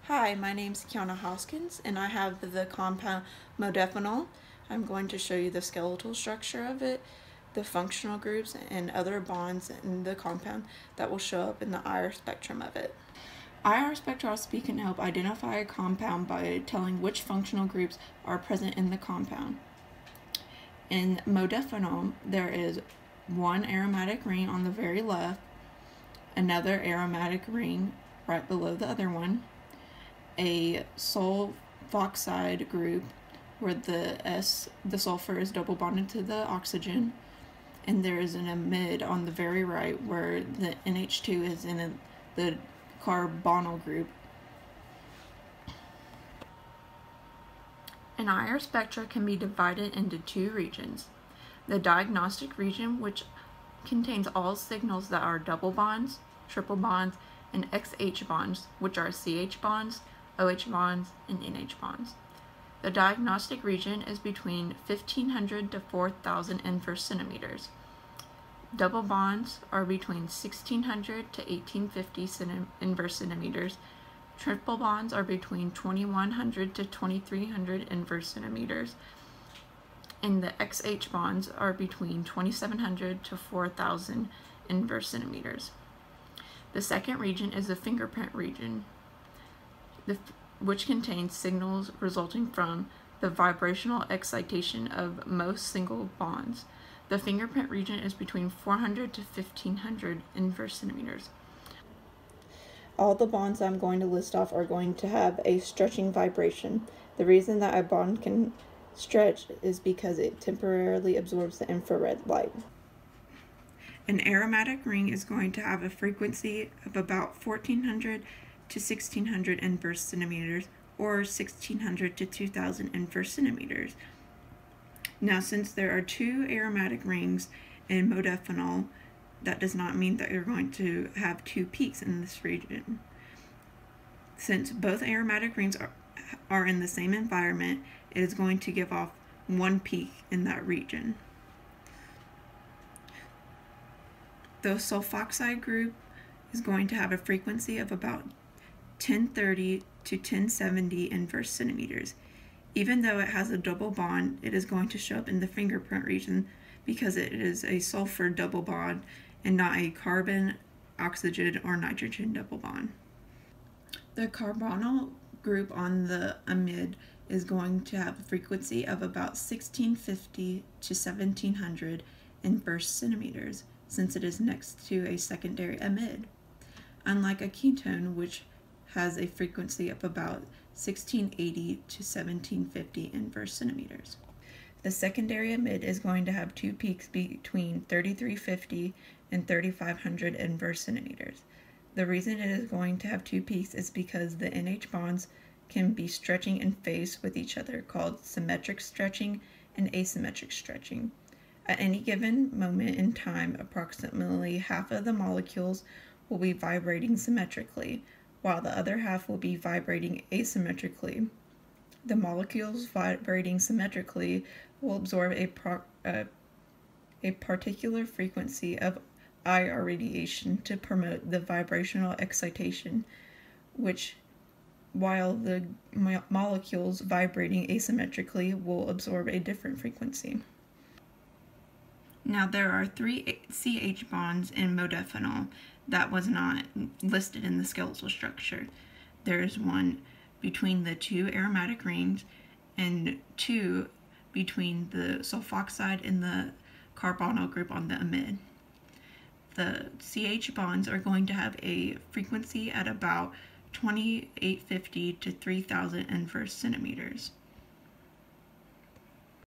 Hi, my name is Kiana Hoskins, and I have the compound modafinil. I'm going to show you the skeletal structure of it, the functional groups, and other bonds in the compound that will show up in the IR spectrum of it. IR spectroscopy can help identify a compound by telling which functional groups are present in the compound. In modafinil, there is one aromatic ring on the very left, another aromatic ring right below the other one, a sulfoxide group where the sulfur is double bonded to the oxygen, and there is an amide on the very right where the NH2 is in the carbonyl group. An IR spectra can be divided into two regions. The diagnostic region, which contains all signals that are double bonds, triple bonds, and XH bonds, which are CH bonds, OH bonds, and NH bonds. The diagnostic region is between 1500 to 4000 inverse centimeters. Double bonds are between 1600 to 1850 inverse centimeters. Triple bonds are between 2100 to 2300 inverse centimeters. And the XH bonds are between 2700 to 4000 inverse centimeters. The second region is the fingerprint region, which contains signals resulting from the vibrational excitation of most single bonds. The fingerprint region is between 400 to 1500 inverse centimeters. All the bonds I'm going to list off are going to have a stretching vibration. The reason that a bond can stretch is because it temporarily absorbs the infrared light. An aromatic ring is going to have a frequency of about 1400 to 1600 inverse centimeters, or 1600 to 2000 inverse centimeters. Now, since there are two aromatic rings in modafinil, that does not mean that you're going to have two peaks in this region. Since both aromatic rings are in the same environment, it is going to give off one peak in that region. The sulfoxide group is going to have a frequency of about 1030 to 1070 inverse centimeters. Even though it has a double bond, it is going to show up in the fingerprint region because it is a sulfur double bond and not a carbon, oxygen, or nitrogen double bond. The carbonyl group on the amide is going to have a frequency of about 1650 to 1700 inverse centimeters, since it is next to a secondary amide, unlike a ketone, which has a frequency of about 1680 to 1750 inverse centimeters. The secondary amide is going to have two peaks between 3350 and 3500 inverse centimeters. The reason it is going to have two peaks is because the NH bonds can be stretching in phase with each other, called symmetric stretching and asymmetric stretching. At any given moment in time, approximately half of the molecules will be vibrating symmetrically, while the other half will be vibrating asymmetrically. The molecules vibrating symmetrically will absorb a particular frequency of IR radiation to promote the vibrational excitation, while the molecules vibrating asymmetrically will absorb a different frequency. Now, there are three CH bonds in modafinil that was not listed in the skeletal structure. There is one between the two aromatic rings and two between the sulfoxide and the carbonyl group on the amide. The CH bonds are going to have a frequency at about 2850 to 3000 inverse centimeters.